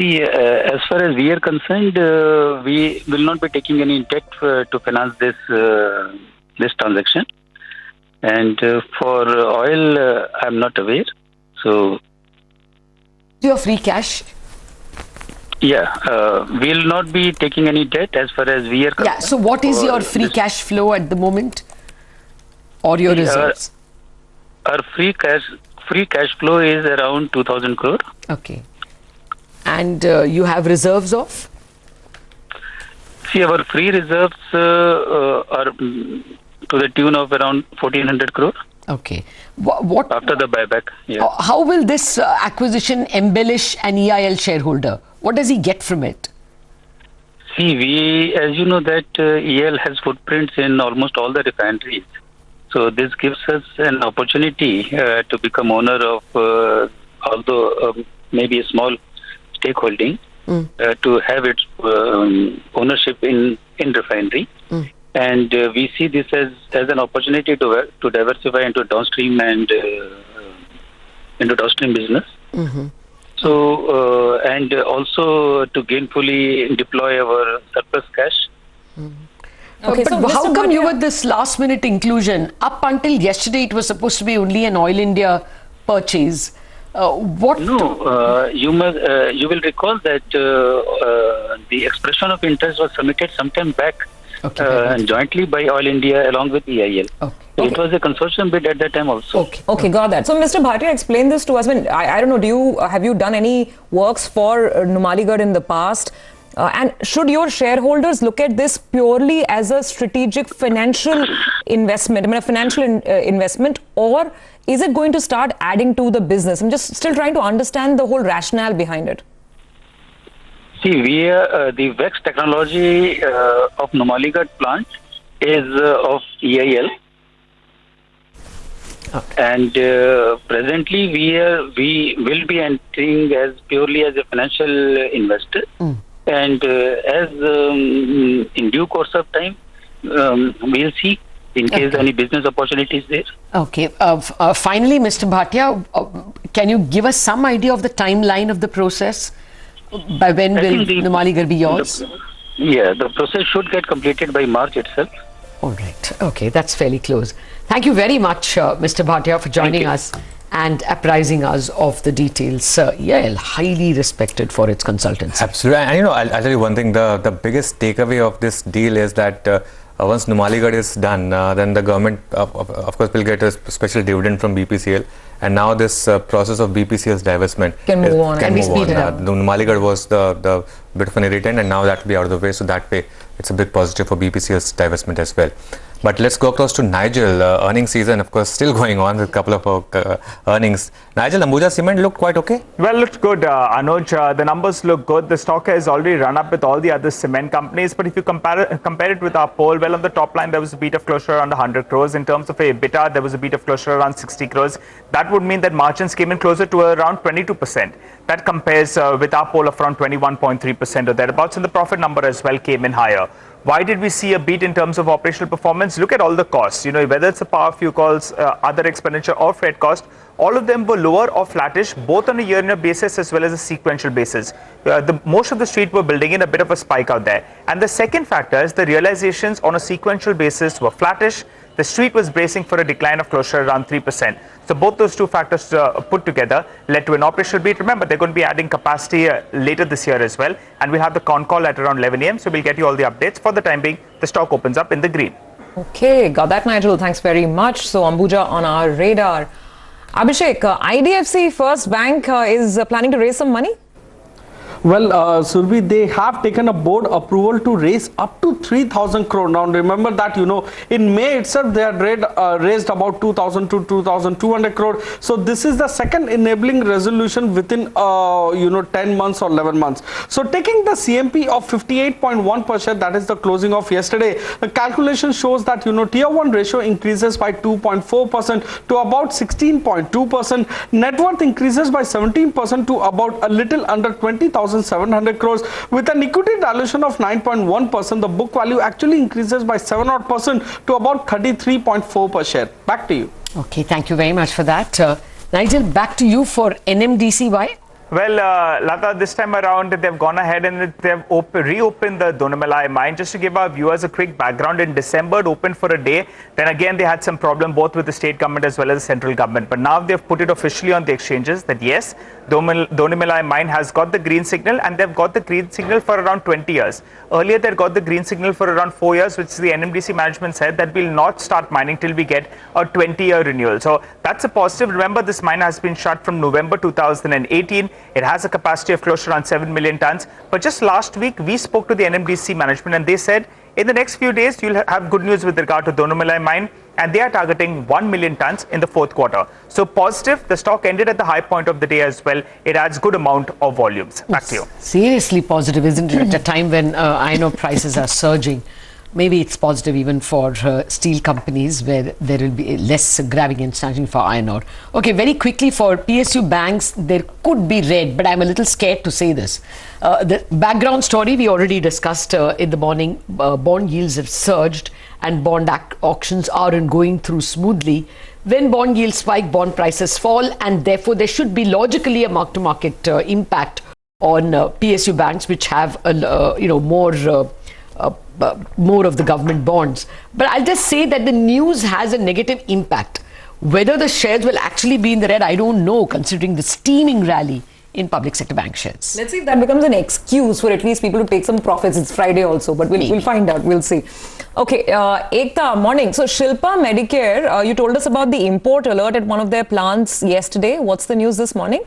See, as far as we are concerned, we will not be taking any debt to finance this transaction. And for oil, I'm not aware. So, your free cash? Yeah, we'll not be taking any debt as far as we are concerned. Yeah. So, what is your free cash flow at the moment, or your reserves? Our free cash flow is around 2,000 crore. Okay. And you have reserves of? See, our free reserves are to the tune of around 1,400 crore. Okay. What after the buyback? Yeah. How will this acquisition embellish an EIL shareholder? What does he get from it? See, as you know that EIL has footprints in almost all the refineries. So this gives us an opportunity to become owner of, although maybe a small stakeholding, to have its ownership in refinery. And we see this as an opportunity to diversify into downstream and into downstream business. So and also to gainfully deploy our surplus cash. Okay, but so how come you were this last minute inclusion? Up until yesterday, it was supposed to be only an Oil India purchase. What? No, you will recall that the expression of interest was submitted sometime back. Jointly by Oil India along with EIL. It was a consortium bid at that time also. Okay, got that. So, Mr. Bhatia, explain this to us. I mean, I don't know, have you done any works for Numaligarh in the past? And should your shareholders look at this purely as a strategic financial investment, a financial investment, or is it going to start adding to the business? I'm just still trying to understand the whole rationale behind it. See, the VEX technology of Numaligarh plant is of EIL. And presently we will be entering as purely as a financial investor. And as in due course of time, we'll see in case any business opportunities there. Okay. Finally, Mr. Bhatia, can you give us some idea of the timeline of the process? By when will Numaligarh be yours? The process should get completed by March itself. All right. Okay, that's fairly close. Thank you very much, Mr. Bhatia, for joining us and apprising us of the details. EIL, highly respected for its consultancy. Absolutely. And I'll tell you one thing, the biggest takeaway of this deal is that once Numaligarh is done, then the government, of course, will get a special dividend from BPCL. And now this process of BPCL's divestment can move on. Can be speeded up. Numaligarh was the bit of an irritant, and now that will be out of the way. So that way, it's a big positive for BPCL's divestment as well. But let's go across to Nigel. Earnings season, of course, still going on with a couple of earnings. Nigel, Ambuja Cement looked quite okay? Well, looked good, Anuj. The numbers look good. The stock has already run up with all the other cement companies. But if you compare it with our poll, well, on the top line, there was a beat of closure around 100 crores. In terms of EBITDA, there was a beat of closure around 60 crores. That would mean that margins came in closer to around 22%. That compares with our poll of around 21.3% or thereabouts. And the profit number as well came in higher. Why did we see a beat in terms of operational performance? Look at all the costs, whether it's the power, fuel costs, other expenditure or freight cost, all of them were lower or flattish, both on a year-on-year basis as well as a sequential basis. Most of the street were building in a bit of a spike out there. And the second factor is the realizations on a sequential basis were flattish. The street was bracing for a decline of closure around 3%. So both those two factors put together led to an operational beat. Remember, they're going to be adding capacity later this year as well. And we'll have the con call at around 11 a.m. So we'll get you all the updates. For the time being, the stock opens up in the green. Okay, got that, Nigel. Thanks very much. So Ambuja on our radar. Abhishek, IDFC First Bank is planning to raise some money? Well, Surbi, they have taken a board approval to raise up to 3,000 crore. Now, remember that, in May itself, they had raised about 2,000 to 2,200 crore. So, this is the second enabling resolution within, 10 months or 11 months. So, taking the CMP of 58.1 per share, that is the closing of yesterday, the calculation shows that, Tier 1 ratio increases by 2.4% to about 16.2%. Net worth increases by 17% to about a little under 20,700 crores. With an equity dilution of 9.1%, the book value actually increases by 7% to about 33.4 per share. Back to you. Okay, thank you very much for that. Nigel, back to you for NMDC. Why? Well, Lata, this time around, they've gone ahead and they've reopened the Donamalai mine. Just to give our viewers a quick background, in December, it opened for a day. Then again, they had some problem both with the state government as well as the central government. But now they've put it officially on the exchanges that yes, Donamalai mine has got the green signal, and they've got the green signal for around 20 years. Earlier, they got the green signal for around 4 years, which the NMDC management said that we'll not start mining till we get a 20-year renewal. So that's a positive. Remember, this mine has been shut from November 2018. It has a capacity of close to around 7 million tons. But just last week, we spoke to the NMDC management and they said in the next few days, you'll have good news with regard to Donamalai mine, and they are targeting 1 million tons in the fourth quarter. So positive, the stock ended at the high point of the day as well. It adds good amount of volumes. Back to you. Seriously positive, isn't it? At a time when iron ore prices are surging. Maybe it's positive even for steel companies where there will be less grabbing and snatching for iron ore. Okay, very quickly for PSU banks, there could be red, but I'm a little scared to say this. The background story we already discussed in the morning. Bond yields have surged and bond auctions aren't going through smoothly. When bond yields spike, bond prices fall, and therefore there should be logically a mark-to-market impact on PSU banks, which have more of the government bonds. But I'll just say that the news has a negative impact. Whether the shares will actually be in the red, I don't know, considering the steaming rally in public sector bank shares. Let's see if that becomes an excuse for at least people to take some profits. It's Friday also, but we'll find out. We'll see. Okay, Ekta, morning. So Shilpa Medicare, you told us about the import alert at one of their plants yesterday. What's the news this morning?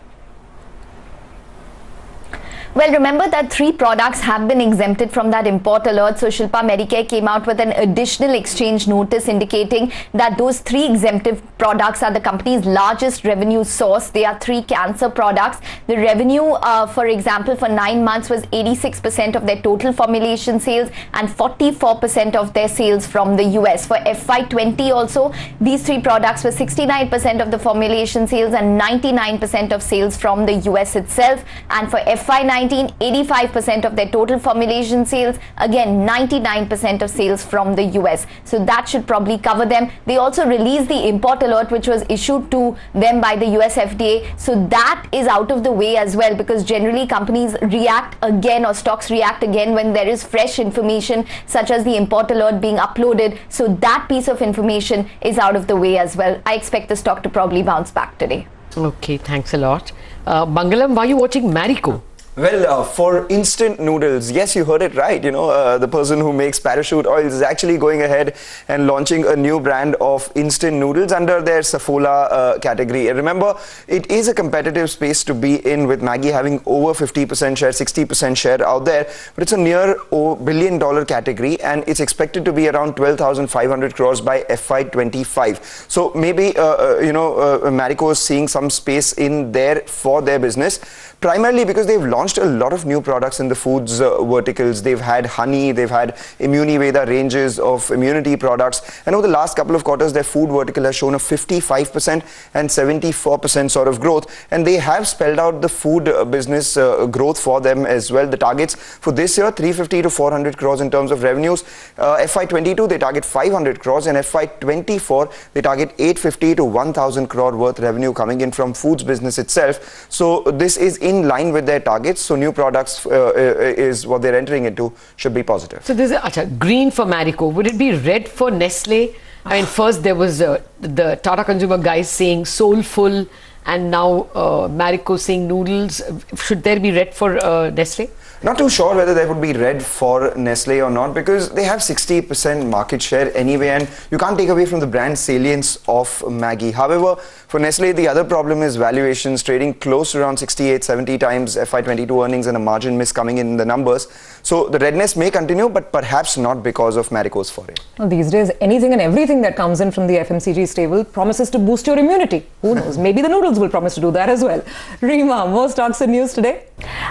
Well, remember that 3 products have been exempted from that import alert. So Shilpa Medicare came out with an additional exchange notice indicating that those 3 exempted products are the company's largest revenue source. They are 3 cancer products. The revenue, for example, for 9 months was 86% of their total formulation sales and 44% of their sales from the US. For FY20 also, these 3 products were 69% of the formulation sales and 99% of sales from the US itself. And for FY19, 85% of their total formulation sales, again 99% of sales from the US. So that should probably cover them. They also released the import alert which was issued to them by the US FDA. So that is out of the way as well, because generally companies react again or stocks react again when there is fresh information such as the import alert being uploaded. So that piece of information is out of the way as well. I expect the stock to probably bounce back today. Okay, thanks a lot. Mangalam, why are you watching Marico? Well, for instant noodles, yes, you heard it right. You know, the person who makes parachute oils is actually going ahead and launching a new brand of instant noodles under their Saffola category. And remember, it is a competitive space to be in, with Maggi having over 50% share, 60% share out there. But it's a near $1 billion category, and it's expected to be around 12,500 crores by FY25. So maybe, Marico is seeing some space in there for their business, primarily because they've launched a lot of new products in the foods verticals. They've had honey, they've had Immuniveda ranges of immunity products, and over the last couple of quarters their food vertical has shown a 55% and 74% sort of growth, and they have spelled out the food business growth for them as well. The targets for this year, 350 to 400 crores in terms of revenues. FY22 they target 500 crores, and FY24 they target 850 to 1000 crore worth revenue coming in from foods business itself. So this is in line with their targets. So new products is what they're entering into, should be positive. So this is green for Marico. Would it be red for Nestle? I mean, first there was the Tata Consumer guys saying soulful, and now Marico saying noodles. Should there be red for Nestle? Not too sure whether there would be red for Nestle or not, because they have 60% market share anyway, and you can't take away from the brand salience of Maggi. However, for Nestle, the other problem is valuations, trading close to around 68-70 times FY22 earnings, and a margin miss coming in the numbers. So the redness may continue, but perhaps not because of Marico's foray. Well, these days, anything and everything that comes in from the FMCG stable promises to boost your immunity. Who knows? Maybe the noodles will promise to do that as well. Rima, more stocks and news today?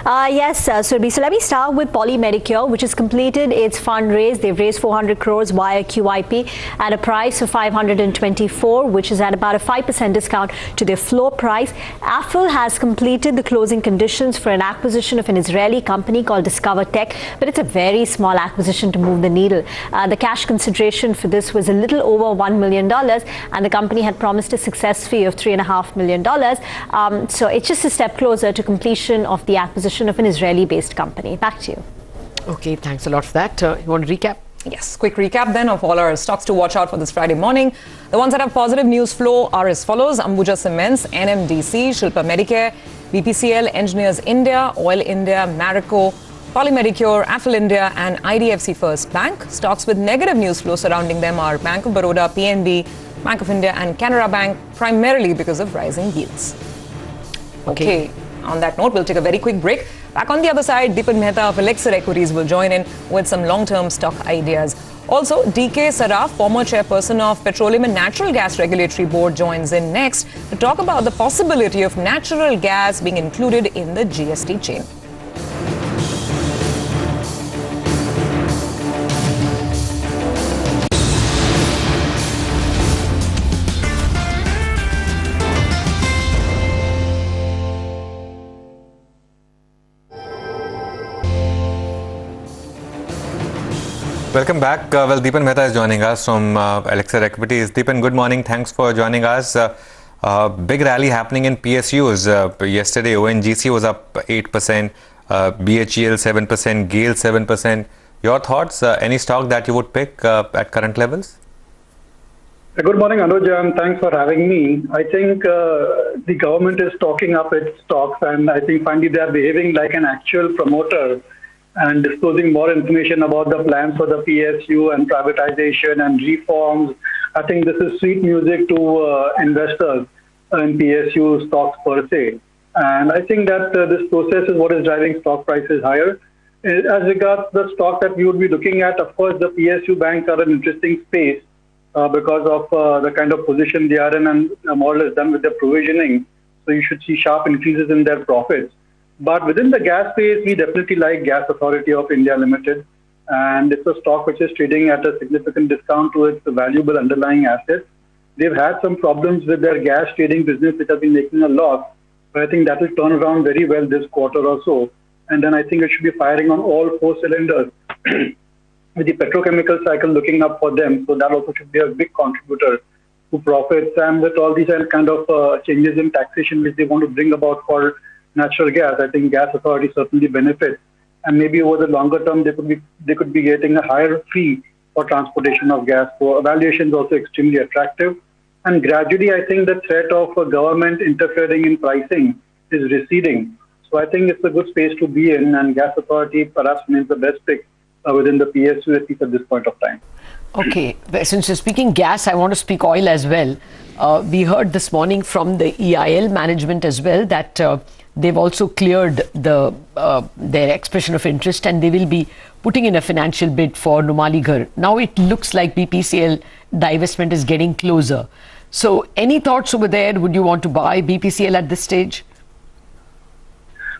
Yes, Surbhi. So let me start with Poly Medicure, which has completed its fundraise. They've raised 400 crores via QIP at a price of 524, which is at about a 5% discount to their floor price. Affle has completed the closing conditions for an acquisition of an Israeli company called Discover Tech, but it's a very small acquisition to move the needle. The cash consideration for this was a little over $1 million, and the company had promised a success fee of $3.5 million. So it's just a step closer to completion of the acquisition of an Israeli-based company. Back to you. Okay, thanks a lot for that. You want to recap? Yes, quick recap then of all our stocks to watch out for this Friday morning. The ones that have positive news flow are as follows: Ambuja Cements, NMDC, Shilpa Medicare, BPCL, Engineers India, Oil India, Marico, Poly Medicure, Affle India and IDFC First Bank. Stocks with negative news flow surrounding them are Bank of Baroda, PNB, Bank of India and Canara Bank, primarily because of rising yields. Okay. On that note, we'll take a very quick break. Back on the other side, Dipen Mehta of Elixir Equities will join in with some long-term stock ideas. Also, DK Saraf, former chairperson of Petroleum and Natural Gas Regulatory Board, joins in next to talk about the possibility of natural gas being included in the GST chain. Welcome back. Well, Dipen Mehta is joining us from Elixir Equities. Dipen, good morning. Thanks for joining us. Big rally happening in PSUs. Yesterday, ONGC was up 8%, BHEL 7%, GAIL 7%. Your thoughts? Any stock that you would pick at current levels? Good morning, Anuj, and thanks for having me. I think the government is stocking up its stocks, and I think finally they are behaving like an actual promoter and disclosing more information about the plans for the PSU and privatization and reforms. I think this is sweet music to investors in PSU stocks per se. And I think that this process is what is driving stock prices higher. As regards the stock that we would be looking at, of course, the PSU banks are an interesting space because of the kind of position they are in and more or less done with their provisioning. So you should see sharp increases in their profits. But within the gas space, we definitely like Gas Authority of India Limited. And it's a stock which is trading at a significant discount to its valuable underlying assets. They've had some problems with their gas trading business, which has been making a loss. But I think that will turn around very well this quarter or so. And then I think it should be firing on all four cylinders with the petrochemical cycle looking up for them. So that also should be a big contributor to profits. And with all these kind of changes in taxation which they want to bring about for natural gas, I think Gas Authority certainly benefits, and maybe over the longer term they could be getting a higher fee for transportation of gas. So valuation is also extremely attractive, and gradually I think the threat of government interfering in pricing is receding. So I think it's a good space to be in, and Gas Authority perhaps remains the best pick within the PSU at least at this point of time. Okay, since you're speaking gas, I want to speak oil as well. We heard this morning from the EIL management as well that they've also cleared their expression of interest, and they will be putting in a financial bid for Numaligarh. Now it looks like BPCL divestment is getting closer. So any thoughts over there? Would you want to buy BPCL at this stage?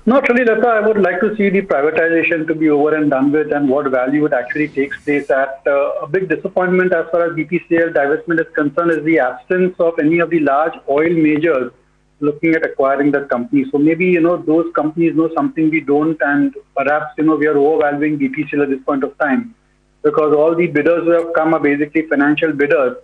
Not really, Lata. I would like to see the privatization to be over and done with, and what value it actually takes place at. A big disappointment as far as BPCL divestment is concerned is the absence of any of the large oil majors looking at acquiring that company. So maybe, those companies know something we don't, and perhaps, we are overvaluing BPCL at this point of time, because all the bidders who have come are basically financial bidders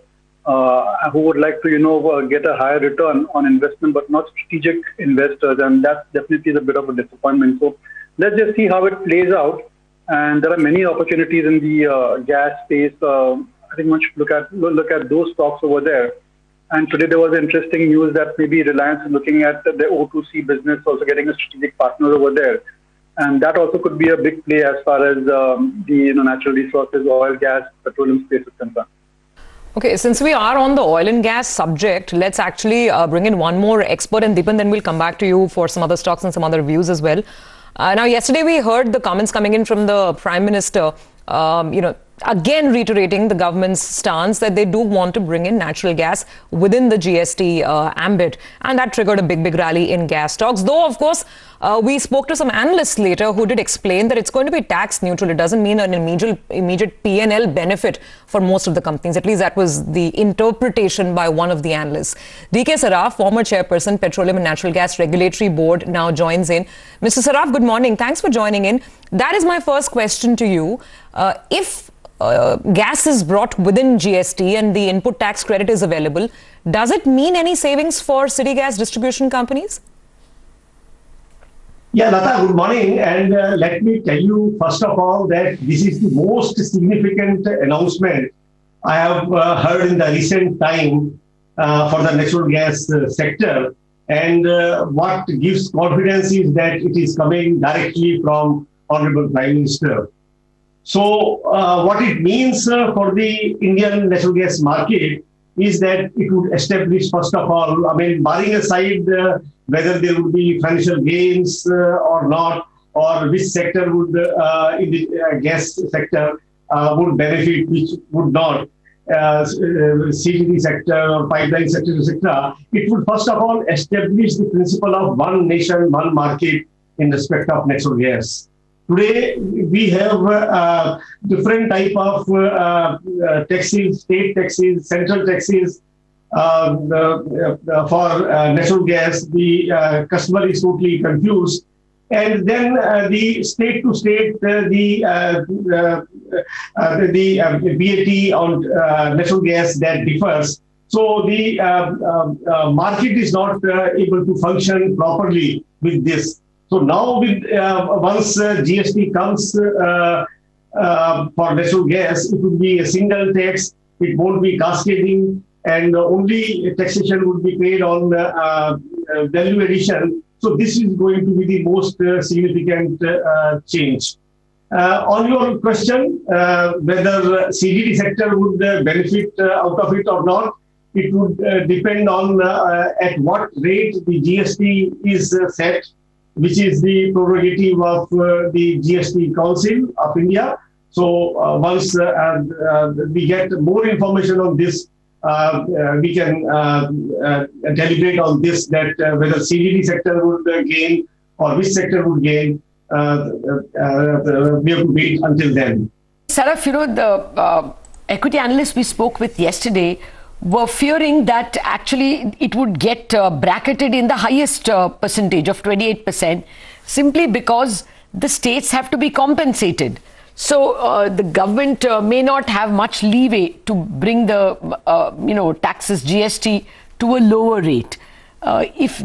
who would like to, get a higher return on investment, but not strategic investors, and that's definitely a bit of a disappointment. So let's just see how it plays out. And there are many opportunities in the gas space. I think one should look at those stocks over there. And today there was interesting news that maybe Reliance is looking at the O2C business, also getting a strategic partner over there. And that also could be a big play as far as the natural resources, oil, gas, petroleum space is concerned. Okay, since we are on the oil and gas subject, let's actually bring in one more expert, and Dipen, then we'll come back to you for some other stocks and some other views as well. Now, yesterday we heard the comments coming in from the Prime Minister, again reiterating the government's stance that they do want to bring in natural gas within the GST ambit. And that triggered a big rally in gas stocks. Though, of course, we spoke to some analysts later who did explain that it's going to be tax neutral. It doesn't mean an immediate P&L benefit for most of the companies. At least that was the interpretation by one of the analysts. D.K. Saraf, former chairperson, Petroleum and Natural Gas Regulatory Board, now joins in. Mr. Saraf, good morning. Thanks for joining in. That is my first question to you. If gas is brought within GST and the input tax credit is available, does it mean any savings for city gas distribution companies? Yeah, Lata, good morning. And let me tell you, first of all, that this is the most significant announcement I have heard in the recent time for the natural gas sector. And what gives confidence is that it is coming directly from Honorable Prime Minister. So what it means for the Indian natural gas market is that it would establish, first of all, I mean, barring aside whether there would be financial gains or not, or which sector would, in the gas sector, would benefit, which would not, CGD sector or pipeline sector, etc. It would, first of all, establish the principle of one nation, one market in respect of natural gas. Today, we have different type of taxes, state taxes, central taxes for natural gas. The customer is totally confused. And then the state to state, the VAT on natural gas that differs. So the market is not able to function properly with this. So now, with once GST comes for natural gas, it will be a single tax. It won't be cascading, and only taxation would be paid on value addition. So this is going to be the most significant change. On your question, whether CGD sector would benefit out of it or not, it would depend on at what rate the GST is set, which is the prerogative of the GST Council of India. So once we get more information on this, we can deliberate on this, that whether CGD sector would gain or which sector would gain. We have to wait until then. Saraf, you know, the equity analysts we spoke with yesterday were fearing that actually it would get bracketed in the highest percentage of 28%, simply because the states have to be compensated. So the government may not have much leeway to bring the taxes, GST, to a lower rate. It's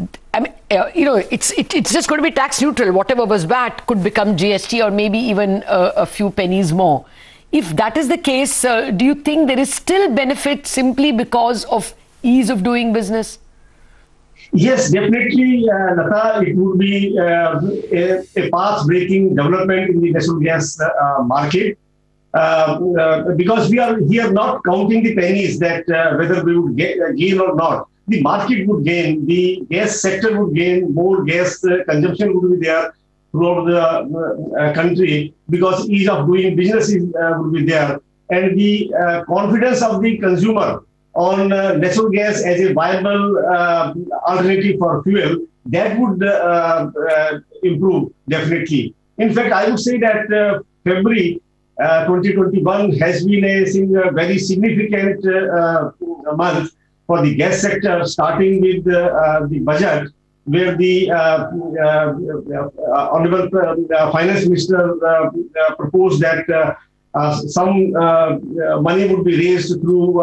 just going to be tax neutral. Whatever was VAT could become GST, or maybe even a few pennies more. If that is the case, do you think there is still benefit simply because of ease of doing business? Yes, definitely, Lata, it would be a path-breaking development in the natural gas market, because we are here not counting the pennies that whether we would gain or not. The market would gain, the gas sector would gain, more gas consumption would be there throughout the country, because ease of doing business would be there. And the confidence of the consumer on natural gas as a viable alternative for fuel, that would improve definitely. In fact, I would say that February 2021 has been a very significant month for the gas sector, starting with the budget, where the Honorable Finance Minister proposed that some money would be raised through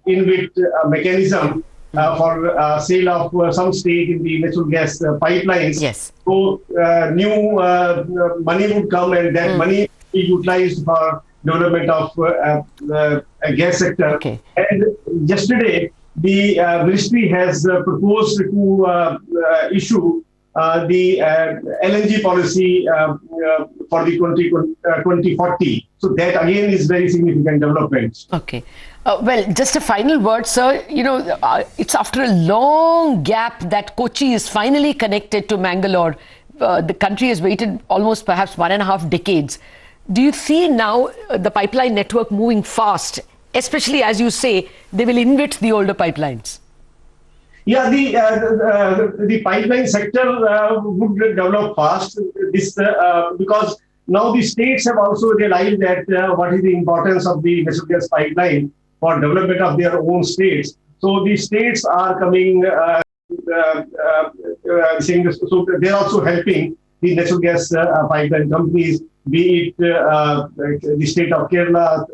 InvIT mechanism for sale of some stake in the natural gas pipelines. Yes. So new money would come, and that money would be utilized for development of a gas sector. Okay. And yesterday, the ministry has proposed to issue the LNG policy for the 2040. So that again is very significant development. Okay. Well, just a final word, sir. You know, it's after a long gap that Kochi is finally connected to Mangalore. The country has waited almost perhaps 1.5 decades. Do you see now the pipeline network moving fast, especially as you say, they will invit the older pipelines? Yeah, the pipeline sector would develop fast. This because now the states have also realized that what is the importance of the natural gas pipeline for development of their own states. So the states are coming, saying this, so they're also helping the natural gas pipeline companies, be it the state of Kerala,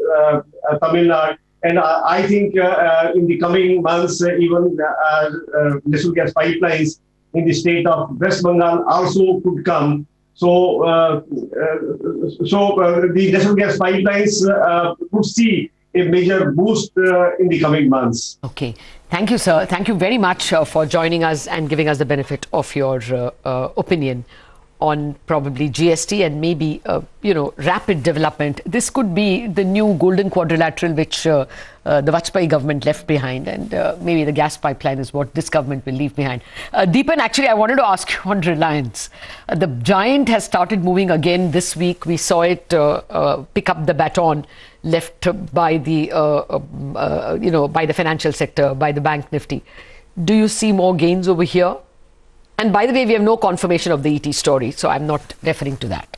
Tamil Nadu. And I think in the coming months, even natural gas pipelines in the state of West Bengal also could come. So, the natural gas pipelines could see a major boost in the coming months. Okay. Thank you, sir. Thank you very much for joining us and giving us the benefit of your opinion on probably GST and maybe, rapid development. This could be the new golden quadrilateral which the Vajpayee government left behind, and maybe the gas pipeline is what this government will leave behind. Deepan, actually, I wanted to ask you on Reliance. The giant has started moving again this week. We saw it pick up the baton left by the, by the financial sector, by the bank Nifty. Do you see more gains over here? And by the way, we have no confirmation of the ET story, so I'm not referring to that.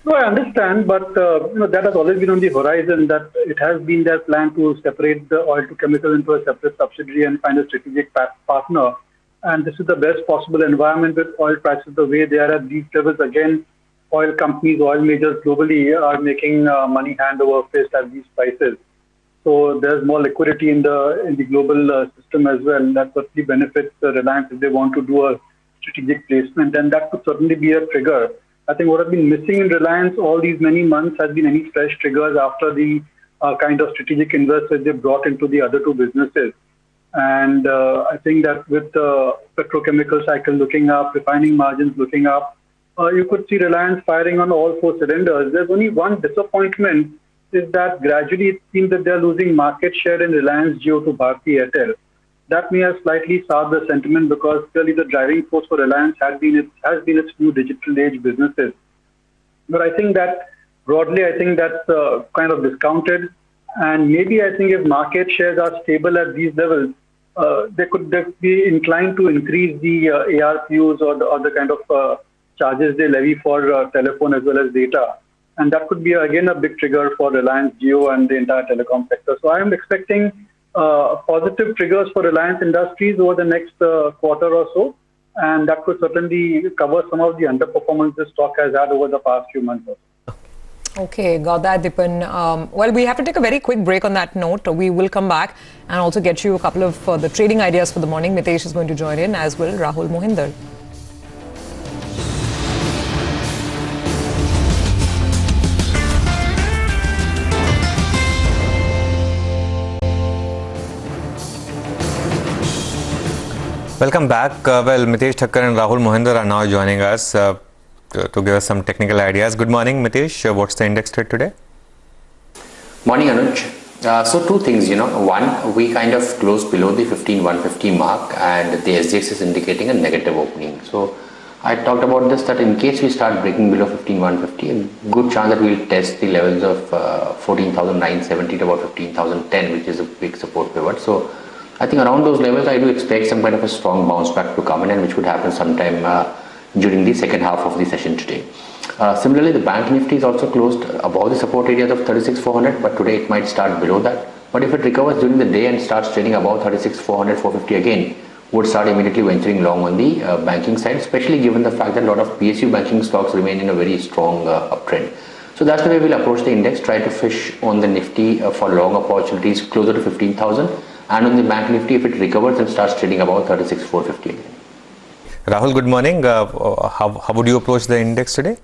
No, I understand, but that has always been on the horizon, that it has been their plan to separate the oil to chemical into a separate subsidiary and find a strategic partner. And this is the best possible environment with oil prices the way they are at these levels. Again, oil companies, oil majors globally are making money hand over fist at these prices. So there's more liquidity in the global system as well. That certainly benefits Reliance if they want to do a strategic placement, and that could certainly be a trigger. I think what has been missing in Reliance all these many months has been any fresh triggers after the kind of strategic investors they brought into the other two businesses. And I think that with the petrochemical cycle looking up, refining margins looking up, you could see Reliance firing on all four cylinders. There's only one disappointment, is that gradually it seems that they're losing market share in Reliance Jio to Bharti Airtel. That may have slightly soured the sentiment, because clearly the driving force for Reliance has been its new digital age businesses. But I think that broadly, I think that's kind of discounted. And maybe I think if market shares are stable at these levels, they could be inclined to increase the ARPUs or the kind of charges they levy for telephone as well as data. And that could be, again, a big trigger for Reliance Jio and the entire telecom sector. So I am expecting positive triggers for Reliance Industries over the next quarter or so. And that could certainly cover some of the underperformance the stock has had over the past few months or so. Okay, got that, Dipen. Well, we have to take a very quick break on that note. We will come back and also get you a couple of the trading ideas for the morning. Mitesh is going to join in, as will Rahul Mohinder. Welcome back. Well, Mitesh Thakkar and Rahul Mohinder are now joining us to give us some technical ideas. Good morning, Mitesh. What's the index trade today? Morning, Anuj. So two things, one, we kind of closed below the 15,150 mark, and the SGX is indicating a negative opening. So I talked about this, that in case we start breaking below 15,150, a good chance that we'll test the levels of 14,970 to about 15,010, which is a big support pivot. So I think around those levels, I do expect some kind of a strong bounce back to come in, and which would happen sometime during the second half of the session today. Similarly, the bank Nifty is also closed above the support areas of 36,400, but today it might start below that. But if it recovers during the day and starts trading above 36,400, 450 again, would start immediately venturing long on the banking side, especially given the fact that a lot of PSU banking stocks remain in a very strong uptrend. So that's the way we'll approach the index, try to fish on the Nifty for long opportunities closer to 15,000. And on the bank Nifty, if it recovers and starts trading about 36,450 again. Rahul, good morning. How would you approach the index today?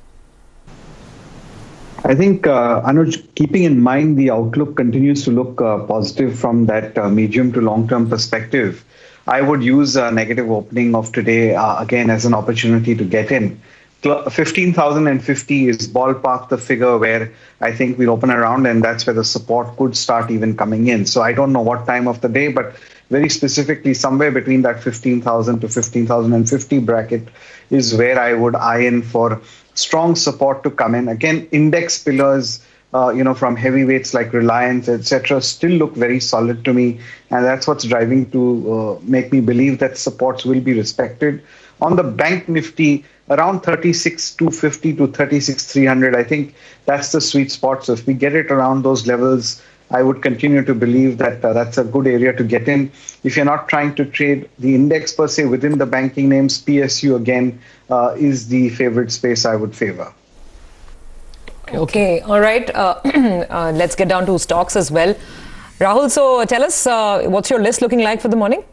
I think, Anuj, keeping in mind the outlook continues to look positive from that medium to long-term perspective, I would use a negative opening of today again as an opportunity to get in. 15,050 is ballpark the figure where I think we'll open around, and that's where the support could start even coming in. So I don't know what time of the day, but very specifically somewhere between that 15,000 to 15,050 bracket is where I would eye in for strong support to come in. Again, index pillars, from heavyweights like Reliance, etc., still look very solid to me. And that's what's driving to make me believe that supports will be respected. On the bank nifty, around 36,250 to 36,300, I think that's the sweet spot. So if we get it around those levels, I would continue to believe that that's a good area to get in. If you're not trying to trade the index per se within the banking names, PSU again is the favorite space I would favor. Okay, all right. Let's get down to stocks as well. Rahul, so tell us, what's your list looking like for the morning?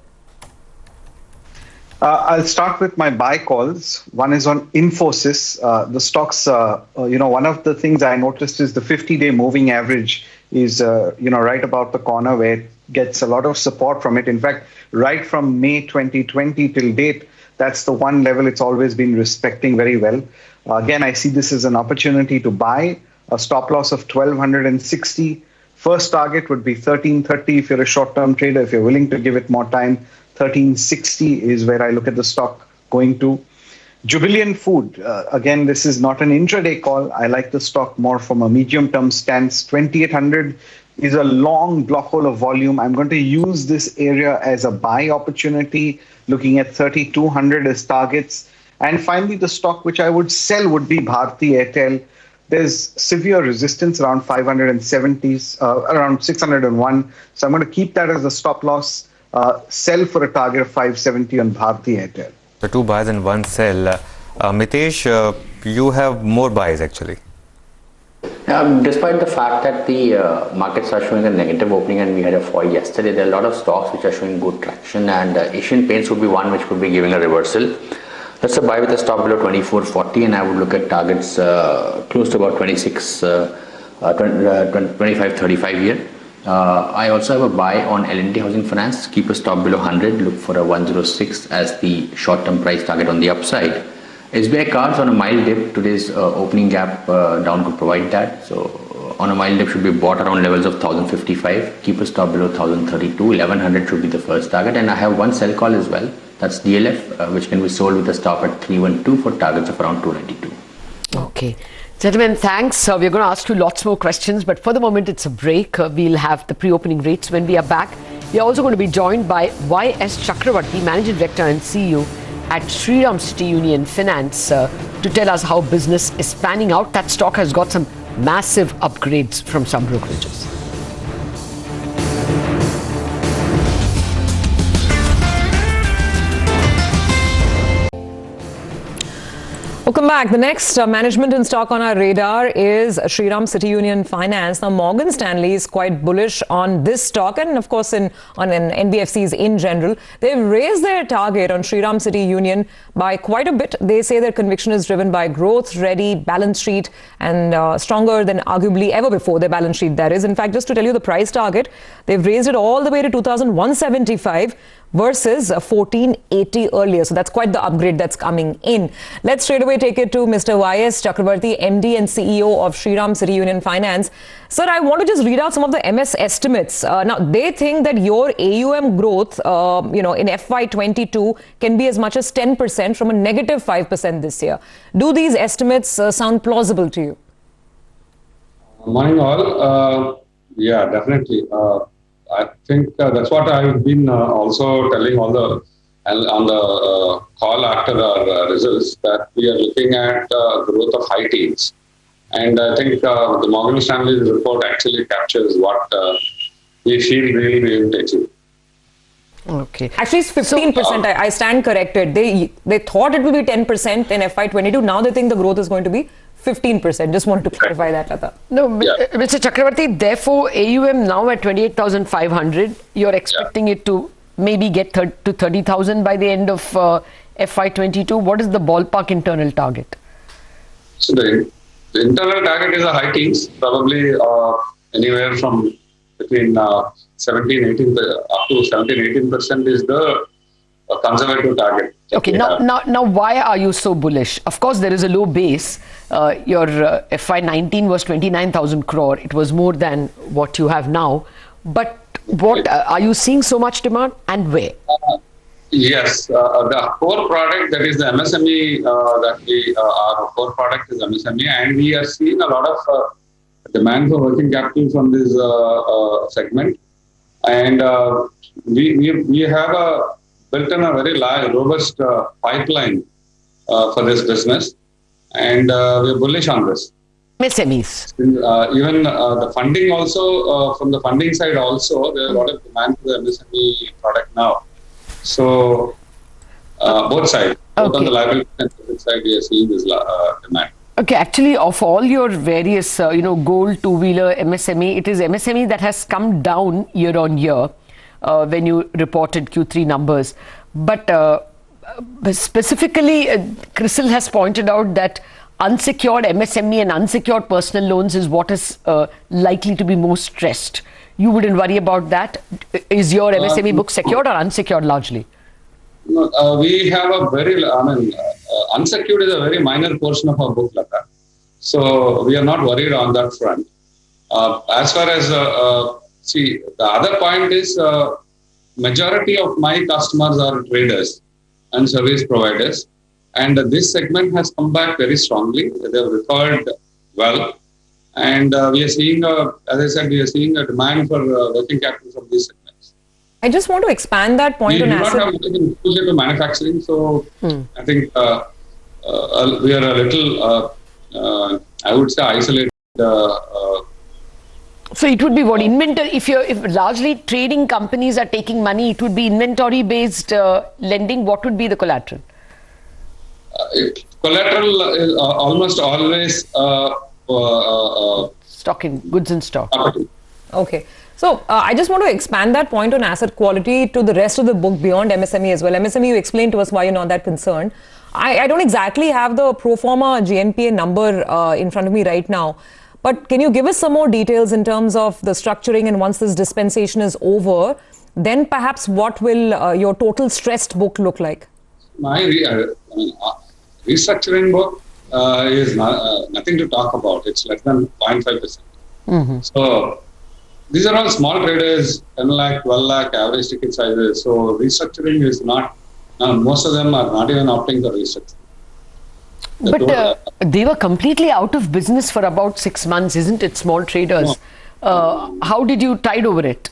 I'll start with my buy calls. One is on Infosys. The stocks, one of the things I noticed is the 50-day moving average is, right about the corner where it gets a lot of support from it. In fact, right from May 2020 till date, that's the one level it's always been respecting very well. Again, I see this as an opportunity to buy. A stop loss of 1,260. First target would be 1,330 if you're a short-term trader. If you're willing to give it more time, 1,360 is where I look at the stock going to. Jubilant Food, again, this is not an intraday call. I like the stock more from a medium-term stance. 2,800 is a long block hole of volume. I'm going to use this area as a buy opportunity, looking at 3,200 as targets. And finally, the stock which I would sell would be Bharti Airtel. There's severe resistance around 570s, around 601. So I'm going to keep that as a stop loss. Sell for a target of 570 on Bharti Airtel. So 2 buys and 1 sell. Mitesh, you have more buys actually. Despite the fact that the markets are showing a negative opening and we had a fall yesterday, there are a lot of stocks which are showing good traction, and Asian Paints would be one which could be giving a reversal. That's a buy with a stop below 24.40, and I would look at targets close to about 25.35 here. I also have a buy on L&T Housing Finance. Keep a stop below 100. Look for a 106 as the short-term price target on the upside. SBI Cards on a mild dip. Today's opening gap down could provide that. So on a mild dip should be bought around levels of 1,055. Keep a stop below 1,032. 1,100 should be the first target. And I have one sell call as well. That's DLF, which can be sold with a stop at 312 for targets of around 292. Okay. Gentlemen, thanks. We're going to ask you lots more questions, but for the moment it's a break. We'll have the pre-opening rates when we are back. We are also going to be joined by Y.S. Chakravarti, Managing Director and CEO at Shriram City Union Finance, to tell us how business is panning out. That stock has got some massive upgrades from some brokerages. Welcome back. The next management in stock on our radar is Shriram City Union Finance. Now, Morgan Stanley is quite bullish on this stock and, of course, on NBFCs in general. They've raised their target on Shriram City Union by quite a bit. They say their conviction is driven by growth-ready balance sheet and stronger than arguably ever before their balance sheet, that is. In fact, just to tell you the price target, they've raised it all the way to 2,175. Versus 1480 earlier. So that's quite the upgrade that's coming in. Let's straight away take it to Mr. Y.S. Chakravarti, MD and CEO of Shriram City Union Finance. Sir, I want to just read out some of the MS estimates. Now, they think that your AUM growth, in FY22 can be as much as 10% from a negative 5% this year. Do these estimates sound plausible to you? Morning all. Yeah, definitely. I think that's what I've been also telling on the call after our results, that we are looking at growth of high teens. And I think the Morgan Stanley report actually captures what we feel we will be able to achieve. Okay. Actually, it's 15%. I stand corrected. They thought it would be 10% in FY22. Now they think the growth is going to be 15%. Just wanted to clarify that, Lata. No, Mr. Chakravarti, therefore, AUM now at 28,500. You're expecting it to maybe get to 30,000 by the end of FY22. What is the ballpark internal target? So the internal target is a high teens, probably anywhere from between 17-18 up to 17-18% is the conservative target. Okay, now why are you so bullish? Of course, there is a low base. Your FY19 was 29,000 crore. It was more than what you have now. But what are you seeing so much demand, and where? Yes, the core product, that is the MSME, our core product is MSME, and we are seeing a lot of demand for working capital from this segment. And we have built in a very large, robust pipeline for this business, and we are bullish on this. MSMEs. Even the funding also, from the funding side also, there is a lot of demand for the MSME product now. So, both sides, both on the liability and credit side, we are seeing this demand. Okay, actually, of all your various, gold, two-wheeler, MSME, it is MSME that has come down year on year when you reported Q3 numbers. But specifically, CRISIL has pointed out that unsecured MSME and unsecured personal loans is what is likely to be most stressed. You wouldn't worry about that? Is your MSME book secured or unsecured largely? No, we have a very, unsecured is a very minor portion of our book, Lata. So we are not worried on that front. As far as, the other point is, majority of my customers are traders and service providers. And this segment has come back very strongly. They have recovered well. And we are seeing, as I said, we are seeing a demand for working capital from these segments. I just want to expand that point on asset. We do not have much exposure to manufacturing, so I think we are a little, I would say, isolated. So it would be what inventory? If largely trading companies are taking money, it would be inventory-based lending. What would be the collateral? Collateral is almost always stocking, goods in stock. Okay. So I just want to expand that point on asset quality to the rest of the book beyond MSME as well. MSME, you explained to us why you're not that concerned. I don't exactly have the pro forma GNPA number in front of me right now. But can you give us some more details in terms of the structuring, and once this dispensation is over, then perhaps what will your total stressed book look like? My restructuring book is nothing to talk about. It's less than 0.5%. So these are all small traders, 10 lakh, 12 lakh average ticket sizes. So restructuring is not, most of them are not even opting for restructuring. But they were completely out of business for about 6 months, isn't it, small traders? No. How did you tide over it?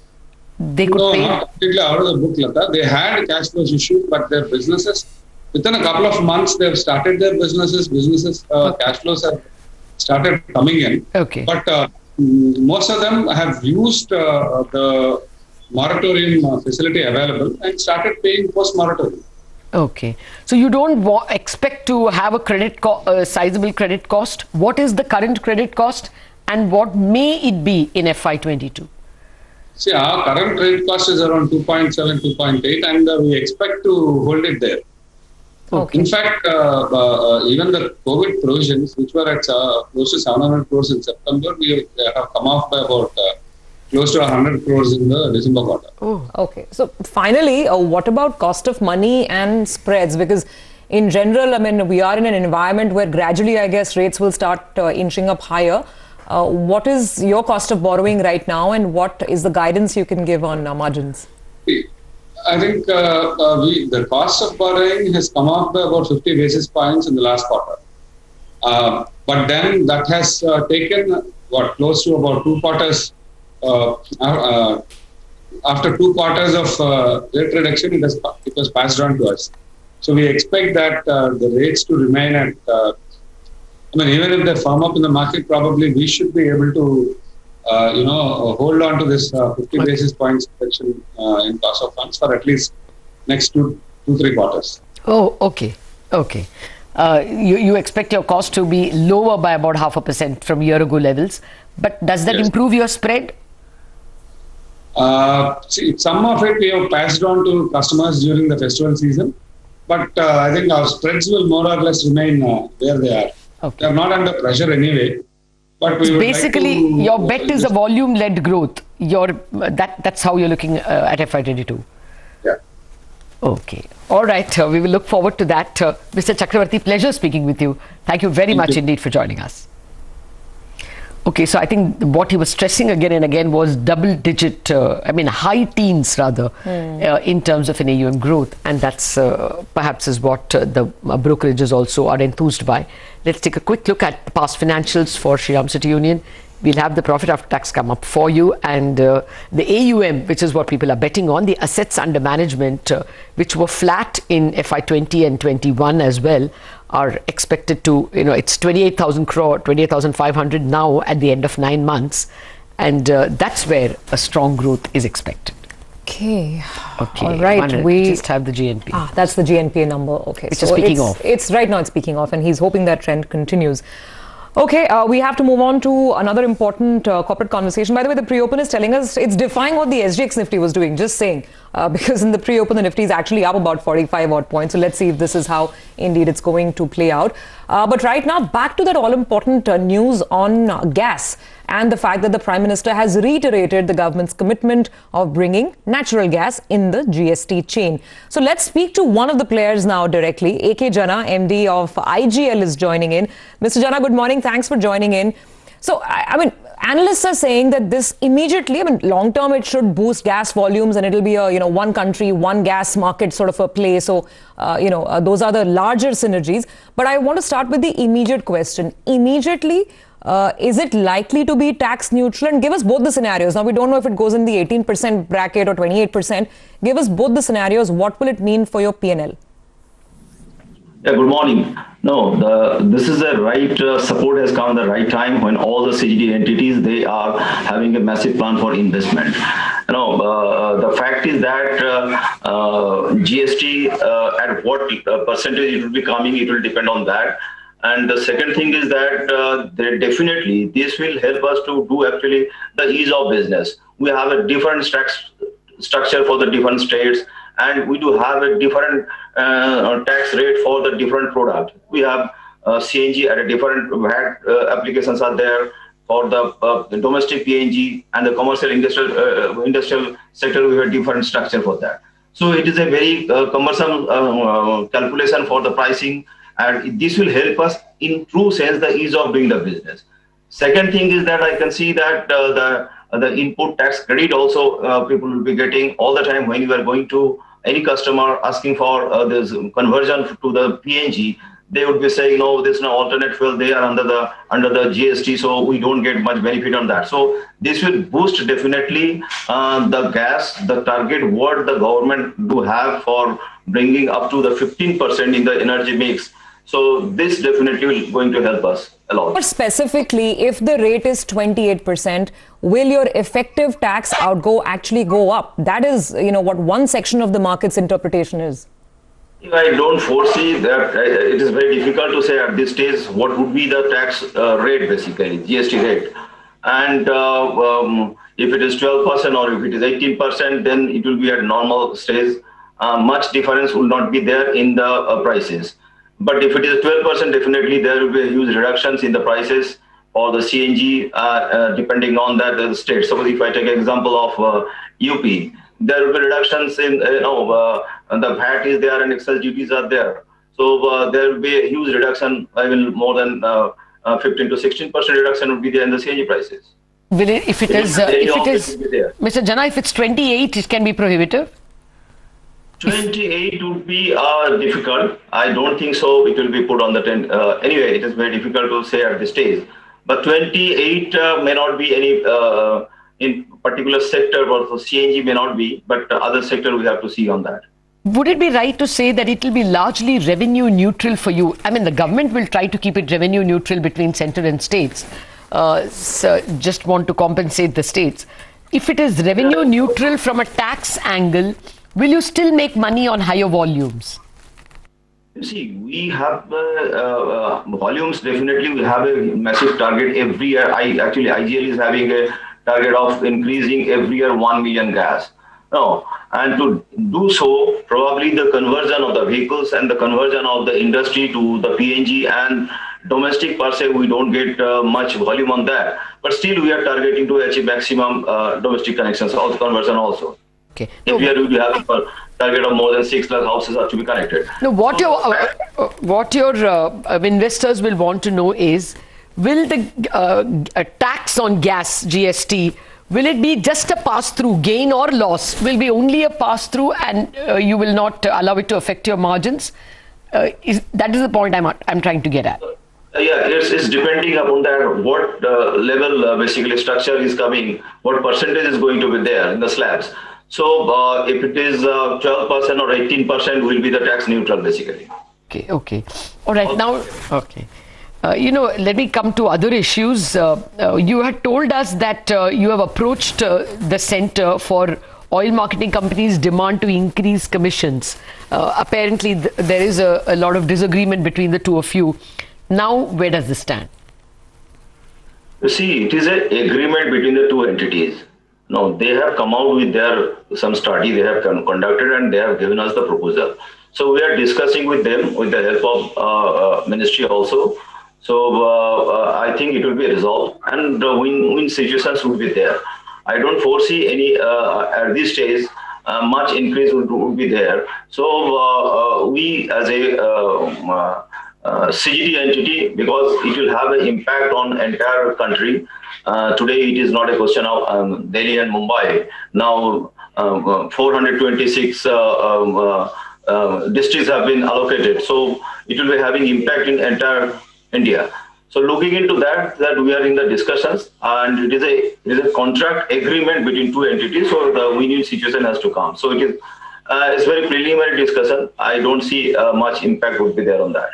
They could pay? Not completely out of the book, Lata. They had cash flows issues, but their businesses, within a couple of months, they have started their businesses. Cash flows have started coming in. Okay. But most of them have used the moratorium facility available and started paying post-moratorium. Okay. So you don't expect to have a sizable credit cost. What is the current credit cost and what may it be in FY22? See, our current credit cost is around 2.7, 2.8 and we expect to hold it there. Okay. In fact, even the COVID provisions, which were at close to 700 crores in September, we have come off by about close to 100 crores in the December quarter. Oh, okay. So finally, what about cost of money and spreads? Because in general, I mean, we are in an environment where gradually, I guess, rates will start inching up higher. What is your cost of borrowing right now, and what is the guidance you can give on margins? I think the cost of borrowing has come off by about 50 basis points in the last quarter. But then that has taken, close to about 2 quarters. After 2 quarters of rate reduction, it was passed on to us. So we expect that the rates to remain at, even if they firm up in the market, probably we should be able to, hold on to this 50 basis points reduction in cost of funds for at least next 2-3 quarters. Oh, okay. Okay. You expect your cost to be lower by about 0.5% from year ago levels, but does that improve your spread? See, some of it we have passed on to customers during the festival season, but I think our spreads will more or less remain where they are. Okay. They are not under pressure anyway. But we basically, your bet is a volume-led growth. That's how you're looking at FY22. Yeah. Okay. All right. We will look forward to that. Mr. Chakravarti, pleasure speaking with you. Thank you very much indeed for joining us. Okay, so I think what he was stressing again and again was double-digit, high teens rather, in terms of an AUM growth, and that's perhaps is what the brokerages also are enthused by. Let's take a quick look at the past financials for Shriram City Union. We'll have the profit after tax come up for you, and the AUM, which is what people are betting on, the assets under management, which were flat in FY20 and 21 as well, are expected to, it's 28,000 crore, 28,500 now at the end of 9 months, and that's where a strong growth is expected. Okay. All right. We just have the GNP. That's the GNP number. Okay. Which is peaking off. It's right now. It's peaking off, and he's hoping that trend continues. Okay, we have to move on to another important corporate conversation. By the way, the pre-open is telling us it's defying what the SGX Nifty was doing, just saying. Because in the pre-open, the Nifty is actually up about 45 odd points. So let's see if this is how indeed it's going to play out. But right now, back to that all-important news on gas and the fact that the Prime Minister has reiterated the government's commitment of bringing natural gas in the GST chain. So let's speak to one of the players now directly. A.K. Jana, MD of IGL, is joining in. Mr. Jana, good morning. Thanks for joining in. So, analysts are saying that this immediately, long term, it should boost gas volumes and it'll be a, one country, one gas market sort of a play. So, those are the larger synergies. But I want to start with the immediate question. Immediately, is it likely to be tax neutral? And give us both the scenarios. Now, we don't know if it goes in the 18% bracket or 28%. Give us both the scenarios. What will it mean for your P&L? Yeah, good morning. No, this is the right support has come at the right time when all the CGD entities, they are having a massive plan for investment. The fact is that GST at what percentage it will be coming, it will depend on that. And the second thing is that definitely this will help us to do actually the ease of business. We have a different structure for the different states, and we do have a different tax rate for the different product. We have CNG at a different VAT applications are there for the domestic PNG, and the commercial industrial sector. We have a different structure for that. So it is a very cumbersome calculation for the pricing, and this will help us in true sense the ease of doing the business. Second thing is that I can see that the input tax credit also people will be getting all the time when you are going to any customer asking for this conversion to the PNG. They would be saying, no, there's no alternate fuel. They are under the GST, so we don't get much benefit on that. So this will boost definitely the gas, the target what the government do have for bringing up to the 15% in the energy mix. So this definitely will going to help us a lot. But specifically, if the rate is 28%, will your effective tax outgo actually go up? That is, what one section of the market's interpretation is. I don't foresee that. It is very difficult to say at this stage what would be the tax rate, basically, GST rate. And if it is 12% or if it is 18%, then it will be at normal stage. Much difference will not be there in the prices. But if it is 12%, definitely there will be huge reductions in the prices for the CNG, depending on that state. So if I take an example of UP, there will be reductions in, the VAT is there and excise duties are there. So there will be a huge reduction, more than 15 to 16% reduction would be there in the CNG prices. Will it, if it is, Mr. Jana, if it's 28, it can be prohibitive? 28 would be difficult. I don't think so. It will be put on the 10. Anyway, it is very difficult to say at this stage. But 28 may not be any in particular sector, or CNG may not be, but other sector we have to see on that. Would it be right to say that it will be largely revenue neutral for you? I mean, the government will try to keep it revenue neutral between centre and states. So just want to compensate the states. If it is revenue neutral from a tax angle, will you still make money on higher volumes? You see, we have volumes. Definitely, we have a massive target every year. Actually, IGL is having a target of increasing every year 1 million gas. No, and to do so, probably the conversion of the vehicles and the conversion of the industry to the PNG and domestic per se, we don't get much volume on that. But still, we are targeting to achieve maximum domestic connections, also conversion also. Okay. Every year we have a target of more than 6 lakh houses are to be connected. Now, what your investors will want to know is, will the tax on gas, GST, will it be just a pass-through, gain or loss? Will be only a pass-through, and you will not allow it to affect your margins? That is the point I'm trying to get at. Yeah, it's depending upon that what level basically structure is coming, what percentage is going to be there in the slabs. So if it is 12% or 18% will be the tax neutral basically. Okay. All right, now, okay. Let me come to other issues. You had told us that you have approached the Center for Oil Marketing Companies' demand to increase commissions. Apparently, there is a lot of disagreement between the two of you. Now, where does this stand? You see, it is an agreement between the two entities. Now, they have come out with some study they have conducted, and they have given us the proposal. So we are discussing with them with the help of ministry also. So I think it will be resolved, and win-win situations will be there. I don't foresee any at this stage much increase would be there. So we as a CGD entity, because it will have an impact on entire country. Today it is not a question of Delhi and Mumbai. Now 426 districts have been allocated, so it will be having impact in entire India. So looking into that we are in the discussions, and it is a contract agreement between two entities. So the win-win situation has to come. So it's very preliminary discussion. I don't see much impact would be there on that.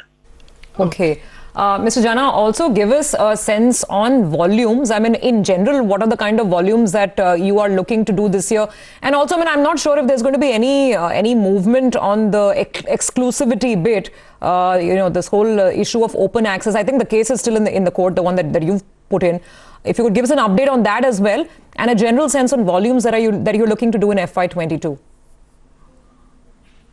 Okay. Mr. Jana, also give us a sense on volumes. I mean, in general, what are the kind of volumes that you are looking to do this year? And also, I mean, I'm not sure if there's going to be any movement on the exclusivity bit. This whole issue of open access. I think the case is still in the court, the one that you've put in. If you could give us an update on that as well, and a general sense on volumes that you're looking to do in FY22.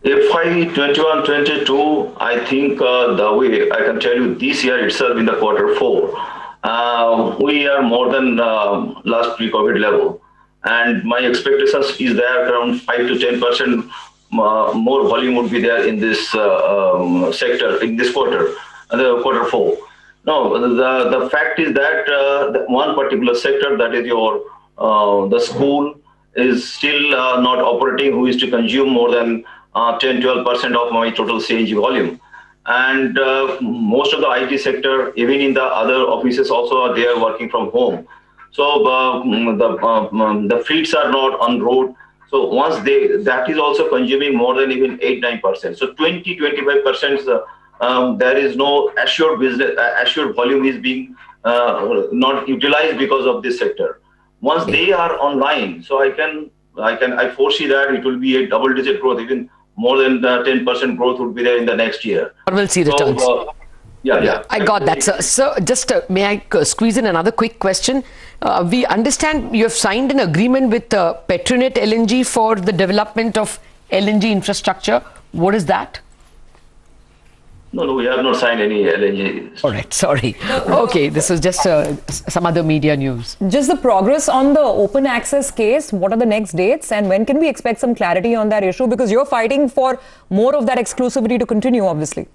FY 21-22, I think the way I can tell you this year itself in the Q4, we are more than last pre-COVID level, and my expectations is that around 5 to 10% more volume would be there in this sector in this quarter, the Q4. No, the fact is that one particular sector, that is your the school, is still not operating, who is to consume more than 10-12% of my total CNG volume. And most of the IT sector, even in the other offices also, they are working from home. So the fleets are not on road. So once that is also consuming more than even 8-9%. So 20-25%, there is no assured volume is being not utilized because of this sector. Once they are online, so I foresee that it will be a double-digit growth, even more than 10% growth would be there in the next year. Or we'll see returns. Yeah. I got that, sir. So just may I squeeze in another quick question? We understand you have signed an agreement with Petronet LNG for the development of LNG infrastructure. What is that? No, we have not signed any LNG. All right, sorry. Okay, this was just some other media news. Just the progress on the open access case. What are the next dates, and when can we expect some clarity on that issue? Because you're fighting for more of that exclusivity to continue, obviously.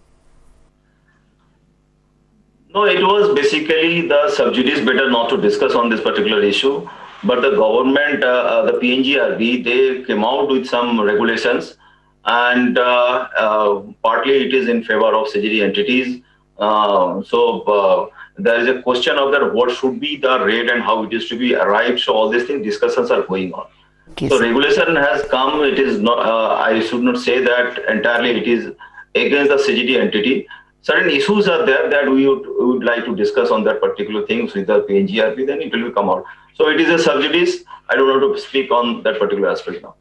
No, it was basically the subsidies better not to discuss on this particular issue. But the government, the PNGRB, they came out with some regulations. And partly it is in favor of CGD entities. So there is a question of that what should be the rate and how it is to be arrived. So all these things, discussions are going on. Okay, so regulation has come. It is not. I should not say that entirely it is against the CGD entity. Certain issues are there that we would like to discuss on that particular things with the PNGRB. Then it will come out. So it is a subsidies. I don't know to speak on that particular aspect now.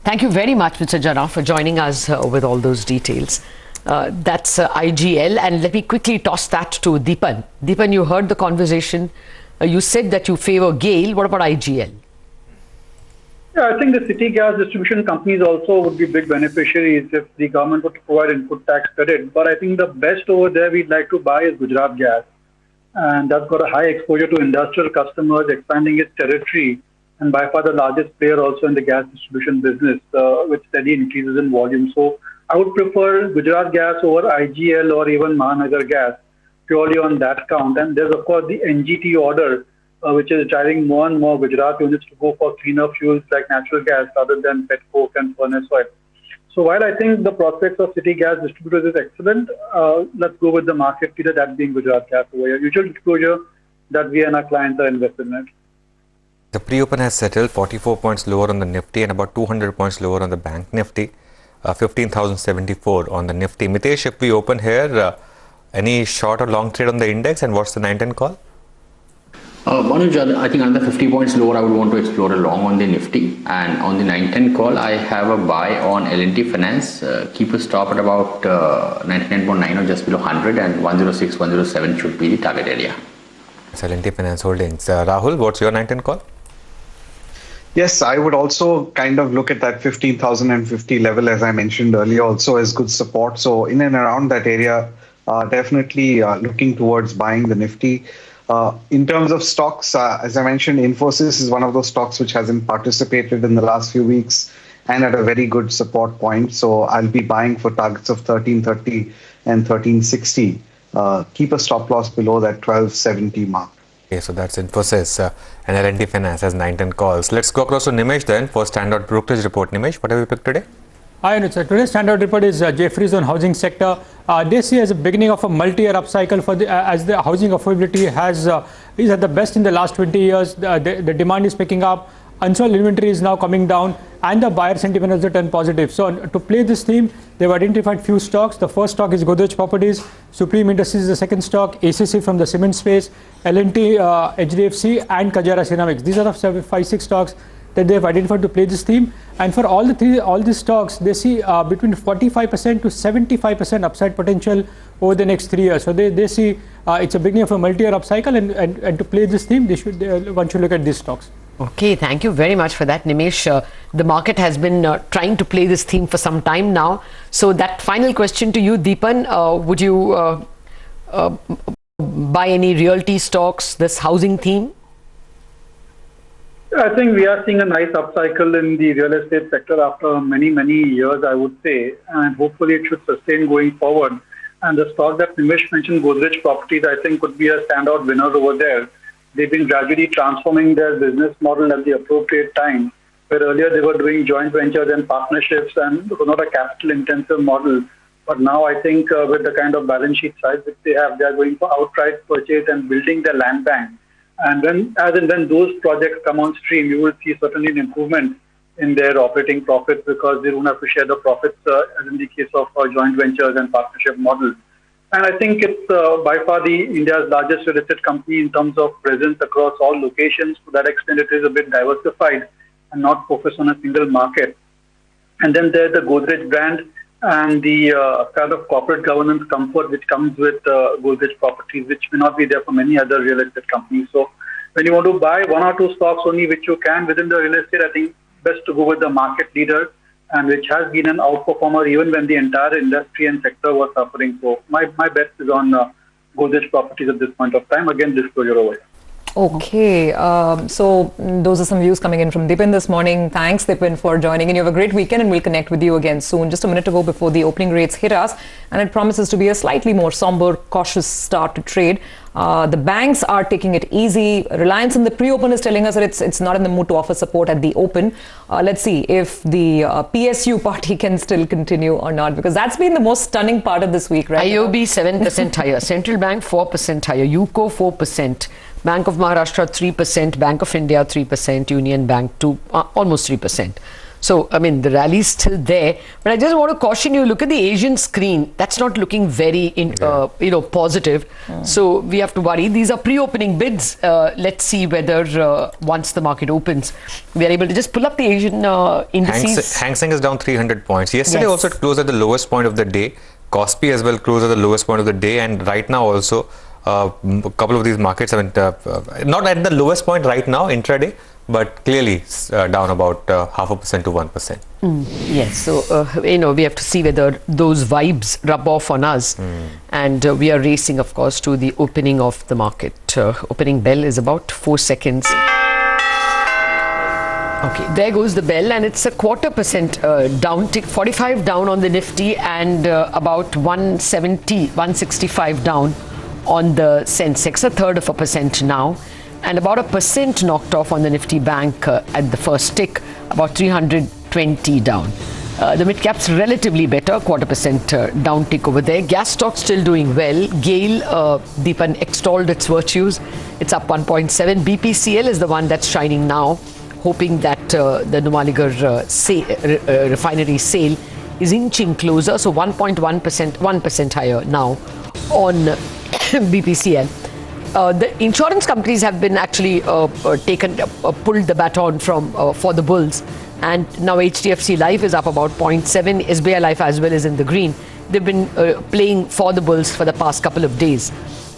Thank you very much, Mr. Jana, for joining us with all those details. That's IGL. And let me quickly toss that to Dipen. Dipen, you heard the conversation. You said that you favor GAIL. What about IGL? Yeah, I think the city gas distribution companies also would be big beneficiaries if the government were to provide input tax credit. But I think the best over there we'd like to buy is Gujarat Gas. And that's got a high exposure to industrial customers, expanding its territory, and by far the largest player also in the gas distribution business, with steady increases in volume. So I would prefer Gujarat Gas over IGL or even Mahanagar Gas purely on that count. And there's, of course, the NGT order, which is driving more and more Gujarat units to go for cleaner fuels like natural gas rather than pet coke and furnace oil. So while I think the prospects of city gas distributors is excellent, let's go with the market leader, that being Gujarat Gas over here. Usual disclosure that we and our clients are invested in it. The pre-open has settled 44 points lower on the Nifty and about 200 points lower on the Bank Nifty, 15,074 on the Nifty. Mitesh, if we open here, any short or long trade on the index, and what's the 9-10 call? Manoj, I think another 50 points lower, I would want to explore a long on the Nifty. And on the 9-10 call, I have a buy on L&T Finance. Keep a stop at about 99.9 or just below 100, and 106, 107 should be the target area. L&T Finance Holdings. Rahul, what's your 9-10 call? Yes, I would also kind of look at that 15,050 level, as I mentioned earlier, also as good support. So in and around that area, definitely looking towards buying the Nifty. In terms of stocks, as I mentioned, Infosys is one of those stocks which hasn't participated in the last few weeks and at a very good support point. So I'll be buying for targets of 1330 and 1360. Keep a stop loss below that 1270 mark. Okay, so that's Infosys and L&T Finance has 9-10 calls. Let's go across to Nimesh then for standard brokerage report. Nimesh, what have you picked today? Hi, today's standard report is Jefferies on housing sector. They see as a beginning of a multi-year upcycle for as the housing affordability is at the best in the last 20 years. The demand is picking up, unsold inventory is now coming down, and the buyer sentiment has turned positive. So to play this theme, they've identified few stocks. The first stock is Godrej Properties, Supreme Industries is the second stock, ACC from the cement space, L&T, HDFC, and Kajara Ceramics. These are the 5-6 stocks that they have identified to play this theme. And for all these stocks, they see between 45% to 75% upside potential over the next 3 years. So they see it's a beginning of a multi-year upcycle, and to play this theme, one should look at these stocks. Okay, thank you very much for that, Nimesh. The market has been trying to play this theme for some time now. So that final question to you, Dipen, would you buy any realty stocks, this housing theme? I think we are seeing a nice upcycle in the real estate sector after many, many years, I would say, and hopefully it should sustain going forward. And the stock that Nimesh mentioned, Godrej Properties, I think could be a standout winner over there. They've been gradually transforming their business model at the appropriate time, where earlier they were doing joint ventures and partnerships and it was not a capital-intensive model. But now I think with the kind of balance sheet size which they have, they are going for outright purchase and building their land bank. And when those projects come on stream, you will see certainly an improvement in their operating profits because they don't have to share the profits as in the case of joint ventures and partnership models. And I think it's by far India's largest real estate company in terms of presence across all locations. To that extent, it is a bit diversified and not focused on a single market. And then there's the Godrej brand and the kind of corporate governance comfort which comes with Godrej Properties, which may not be there for many other real estate companies. So when you want to buy 1 or 2 stocks only which you can within the real estate, I think best to go with the market leader, and which has been an outperformer even when the entire industry and sector was suffering. So my bet is on Godrej Properties at this point of time. Again, disclosure over here. Okay, so those are some views coming in from Dipen this morning. Thanks, Dipen, for joining in. You have a great weekend and we'll connect with you again soon. Just a minute to go before the opening rates hit us, and it promises to be a slightly more somber, cautious start to trade. The banks are taking it easy. Reliance in the pre-open is telling us that it's not in the mood to offer support at the open. Let's see if the PSU party can still continue or not, because that's been the most stunning part of this week, right? IOB 7% higher, Central Bank 4% higher, UCO 4%. Bank of Maharashtra 3%, Bank of India 3%, Union Bank almost 3%. So, I mean, the rally is still there. But I just want to caution you, look at the Asian screen. That's not looking very, positive. So, we have to worry. These are pre-opening bids. Let's see whether once the market opens, we are able to just pull up the Asian indices. Hang Seng is down 300 points. Yesterday also it closed at the lowest point of the day. Kospi as well closed at the lowest point of the day. And right now also, a couple of these markets are not at the lowest point right now intraday, but clearly down about 0.5% to 1%. Yes, so we have to see whether those vibes rub off on us, and we are racing, of course, to the opening of the market. Opening bell is about 4 seconds. Okay, there goes the bell, and it's a 0.25% down tick, 45 down on the Nifty, and about 165 down on the Sensex, 1/3% now, and about 1% knocked off on the Nifty Bank at the first tick, about 320 down. The mid cap's relatively better, 1/4% down tick over there. Gas stocks still doing well. GAIL, Dipen extolled its virtues. It's up 1.7. BPCL is the one that's shining now, hoping that the Numaligarh refinery sale is inching closer. So 1.1%, 1% higher now on BPCL. The insurance companies have been actually pulled the baton from for the bulls. And now HDFC Life is up about 0.7. SBI Life as well is in the green. They've been playing for the bulls for the past couple of days.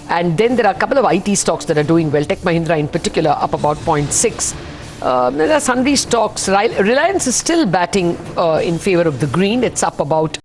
And then there are a couple of IT stocks that are doing well. Tech Mahindra in particular up about 0.6. There are sundry stocks. Reliance is still batting in favor of the green. It's up about